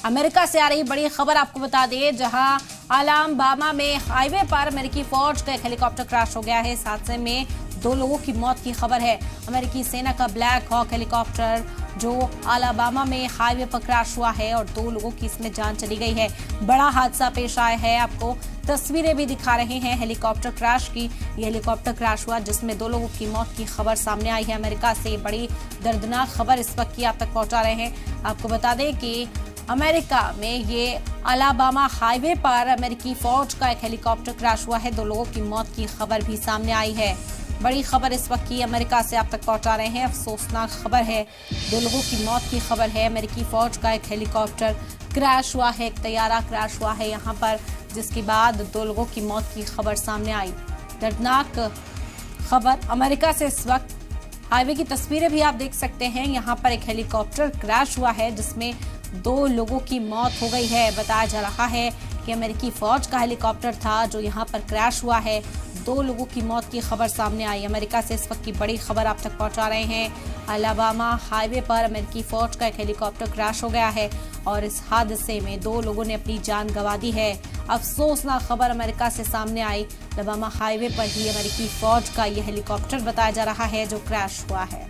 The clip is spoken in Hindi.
अमेरिका से आ रही बड़ी खबर आपको बता दें, जहां अलाबामा में हाईवे पर अमेरिकी फौज का एक हेलीकॉप्टर क्रैश हो गया है। इस हादसे में 2 लोगों की मौत की खबर है। अमेरिकी सेना का ब्लैक हॉक हेलीकॉप्टर जो अलाबामा में हाईवे पर क्रैश हुआ है और 2 लोगों की इसमें जान चली गई है। बड़ा हादसा पेश आया है। आपको तस्वीरें भी दिखा रहे हैं हेलीकॉप्टर क्रैश की। यह हेलीकॉप्टर क्रैश हुआ जिसमें 2 लोगों की मौत की खबर सामने आई है। अमेरिका से बड़ी दर्दनाक खबर इस वक्त की आप तक पहुंचा रहे हैं। आपको बता दें कि अमेरिका में ये अलाबामा हाईवे पर अमेरिकी फौज का एक हेलीकॉप्टर क्रैश हुआ है। 2 लोगों की मौत की खबर भी सामने आई है। बड़ी खबर इस वक्त की अमेरिका से आप तक पहुंचा रहे हैं। अफसोसनाक खबर है, 2 लोगों की मौत की खबर है। अमेरिकी फौज का एक हेलीकॉप्टर क्रैश हुआ है, एक तैयारा क्रैश हुआ है यहाँ पर, जिसके बाद 2 लोगों की मौत की खबर सामने आई। दर्दनाक खबर अमेरिका से इस वक्त। हाईवे की तस्वीरें भी आप देख सकते हैं। यहाँ पर एक हेलीकॉप्टर क्रैश हुआ है जिसमें 2 लोगों की मौत हो गई है। बताया जा रहा है कि अमेरिकी फौज का हेलीकॉप्टर था जो यहाँ पर क्रैश हुआ है। 2 लोगों की मौत की खबर सामने आई। अमेरिका से इस वक्त की बड़ी खबर आप तक पहुंचा रहे हैं। अलाबामा हाईवे पर अमेरिकी फौज का एक हेलीकॉप्टर क्रैश हो गया है और इस हादसे में 2 लोगों ने अपनी जान गंवा दी है। अफसोसनाक खबर अमेरिका से सामने आई। अलाबामा हाईवे पर ही अमेरिकी फौज का यह हेलीकॉप्टर बताया जा रहा है जो क्रैश हुआ है।